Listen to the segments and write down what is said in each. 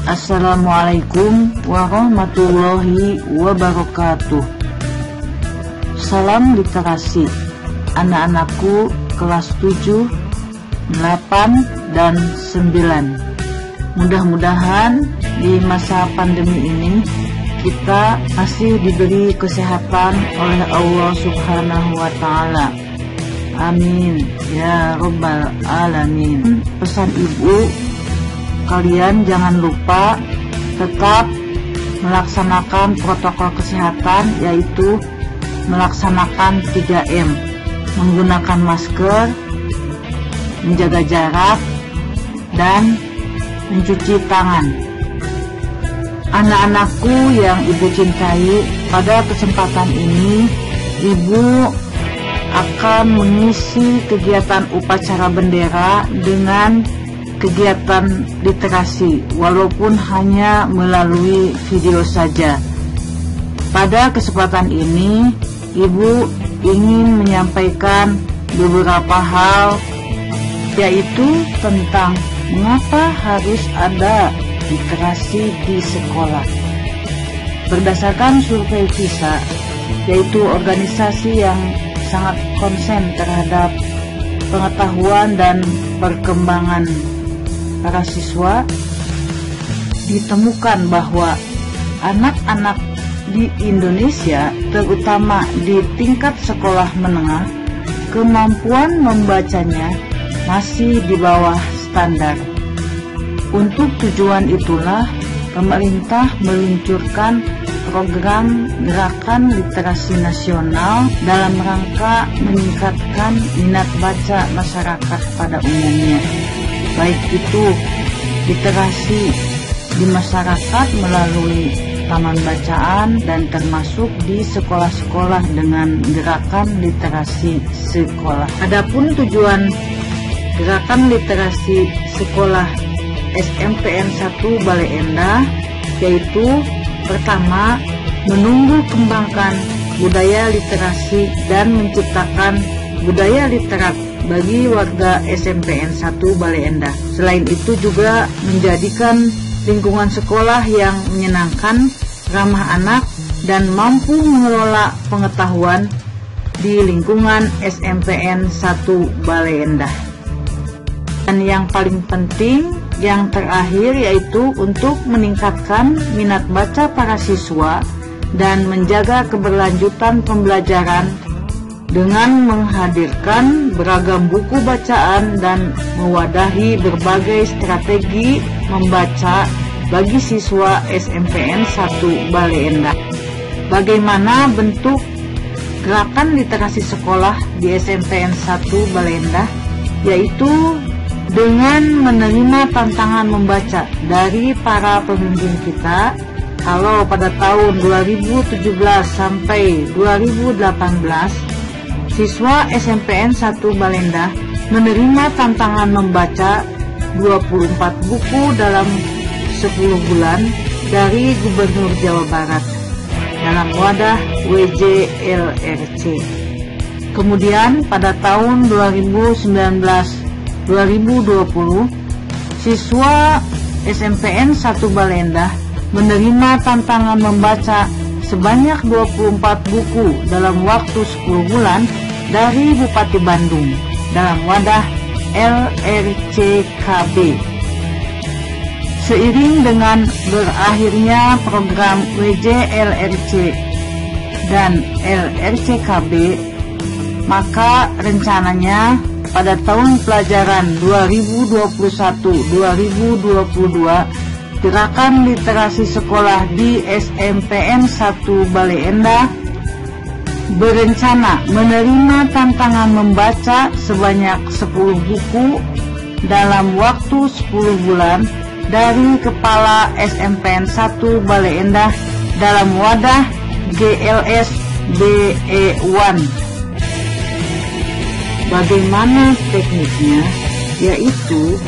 Assalamualaikum warahmatullahi wabarakatuh. Salam literasi anak-anakku kelas 7, 8, dan 9. Mudah-mudahan di masa pandemi ini kita masih diberi kesehatan oleh Allah Subhanahu wa Ta'ala. Amin ya Rabbal Alamin. Pesan ibu, kalian jangan lupa tetap melaksanakan protokol kesehatan, yaitu melaksanakan 3M, menggunakan masker, menjaga jarak, dan mencuci tangan. Anak-anakku yang ibu cintai, pada kesempatan ini ibu akan mengisi kegiatan upacara bendera dengan kegiatan literasi, walaupun hanya melalui video saja. Pada kesempatan ini ibu ingin menyampaikan beberapa hal, yaitu tentang mengapa harus ada literasi di sekolah. Berdasarkan survei PISA, yaitu organisasi yang sangat konsen terhadap pengetahuan dan perkembangan para siswa, ditemukan bahwa anak-anak di Indonesia, terutama di tingkat sekolah menengah, kemampuan membacanya masih di bawah standar. Untuk tujuan itulah pemerintah meluncurkan program Gerakan Literasi Nasional dalam rangka meningkatkan minat baca masyarakat pada umumnya, baik itu literasi di masyarakat melalui taman bacaan dan termasuk di sekolah-sekolah dengan gerakan literasi sekolah. Adapun tujuan Gerakan Literasi Sekolah SMPN 1 Bale Endah, yaitu pertama, menumbuh kembangkan budaya literasi dan menciptakan budaya literat bagi warga SMPN 1 Bale Endah. Selain itu juga menjadikan lingkungan sekolah yang menyenangkan, ramah anak, dan mampu mengelola pengetahuan di lingkungan SMPN 1 Bale Endah. Dan yang paling penting, yang terakhir, yaitu untuk meningkatkan minat baca para siswa dan menjaga keberlanjutan pembelajaran dengan menghadirkan beragam buku bacaan dan mewadahi berbagai strategi membaca bagi siswa SMPN 1 Bale Endah. Bagaimana bentuk gerakan literasi sekolah di SMPN 1 Bale Endah? Yaitu dengan menerima tantangan membaca dari para pemimpin kita. Kalau pada tahun 2017 sampai 2018, siswa SMPN 1 Bale Endah menerima tantangan membaca 24 buku dalam 10 bulan dari Gubernur Jawa Barat dalam wadah WJLRC. Kemudian pada tahun 2019-2020, siswa SMPN 1 Bale Endah menerima tantangan membaca sebanyak 24 buku dalam waktu 10 bulan dari Bupati Bandung dalam wadah LRCKB. Seiring dengan berakhirnya program WJLRC dan LRCKB, maka rencananya pada tahun pelajaran 2021-2022, Gerakan Literasi Sekolah di SMPN 1 Bale Endah berencana menerima tantangan membaca sebanyak 10 buku dalam waktu 10 bulan dari Kepala SMPN 1 Bale Endah dalam wadah GLS BE1. Bagaimana tekniknya? Yaitu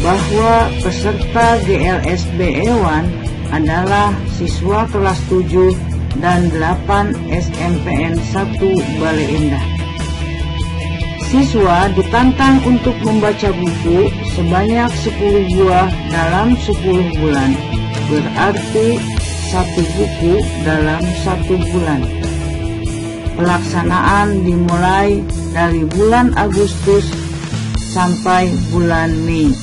bahwa peserta GLS BE1 adalah siswa kelas 7 dan 8 SMPN 1 Bale Endah. siswa ditantang untuk membaca buku sebanyak 10 buah dalam 10 bulan. Berarti 1 buku dalam 1 bulan. Pelaksanaan dimulai dari bulan Agustus sampai bulan Mei.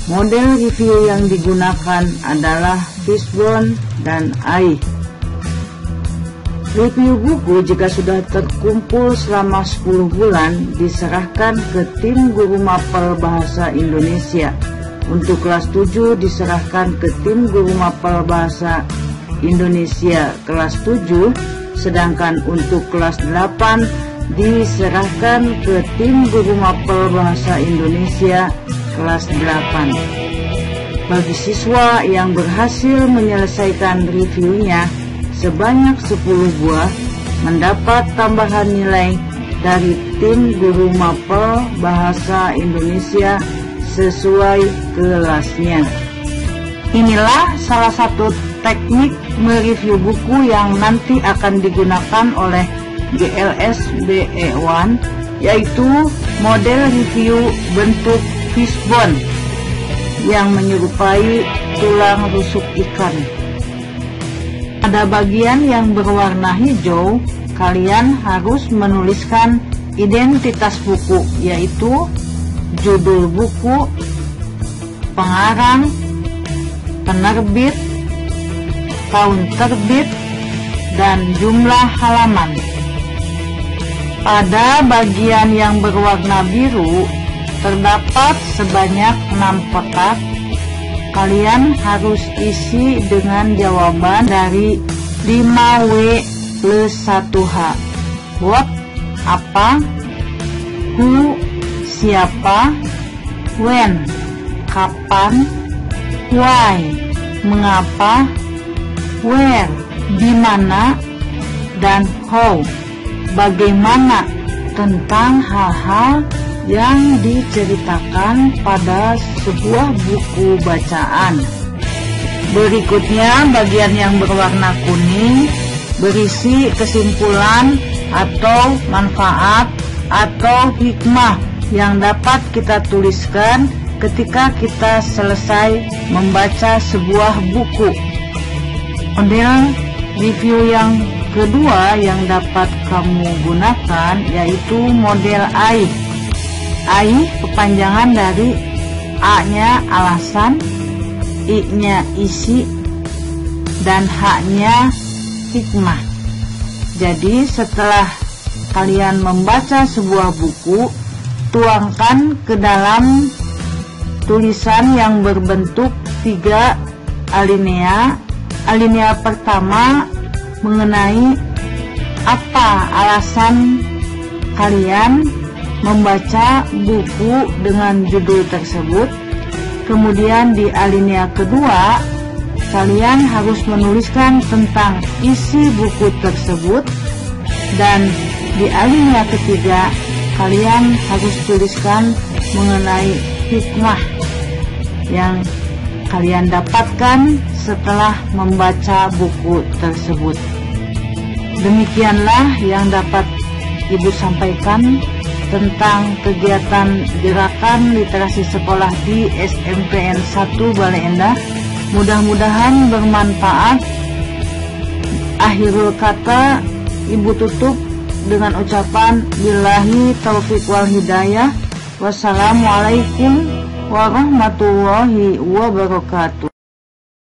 Model review yang digunakan adalah Fishbone dan AI. Review buku jika sudah terkumpul selama 10 bulan diserahkan ke tim guru mapel bahasa Indonesia. Untuk kelas 7 diserahkan ke tim guru mapel bahasa Indonesia kelas 7, sedangkan untuk kelas 8 diserahkan ke tim guru mapel bahasa Indonesia kelas 8. Bagi siswa yang berhasil menyelesaikan reviewnya sebanyak 10 buah, mendapat tambahan nilai dari tim guru mapel bahasa Indonesia sesuai kelasnya. Inilah salah satu teknik mereview buku yang nanti akan digunakan oleh GLSBE1, yaitu model review bentuk fishbone yang menyerupai tulang rusuk ikan. Pada bagian yang berwarna hijau, kalian harus menuliskan identitas buku, yaitu judul buku, pengarang, penerbit, tahun terbit, dan jumlah halaman. Pada bagian yang berwarna biru, terdapat sebanyak 6 kotak. Kalian harus isi dengan jawaban dari 5W plus 1H. What, apa, who, siapa, when, kapan, why, mengapa, where, di mana, dan how, bagaimana, tentang hal-hal yang diceritakan pada sebuah buku bacaan. Berikutnya bagian yang berwarna kuning berisi kesimpulan atau manfaat atau hikmah yang dapat kita tuliskan ketika kita selesai membaca sebuah buku. Model review yang kedua yang dapat kamu gunakan yaitu model AI. AI kepanjangan dari A-nya alasan, I-nya isi, dan H-nya hikmah. Jadi setelah kalian membaca sebuah buku, tuangkan ke dalam tulisan yang berbentuk 3 alinea. Alinea pertama mengenai apa alasan kalian membaca buku dengan judul tersebut. Kemudian di alinea kedua, kalian harus menuliskan tentang isi buku tersebut. Dan di alinea ketiga, kalian harus tuliskan mengenai hikmah yang kalian dapatkan setelah membaca buku tersebut. Demikianlah yang dapat Ibu sampaikan tentang kegiatan gerakan literasi sekolah di SMPN 1 Bale Endah. Mudah-mudahan bermanfaat. Akhirul kata, Ibu tutup dengan ucapan billahi taufiq wal hidayah. Wassalamualaikum warahmatullahi wabarakatuh.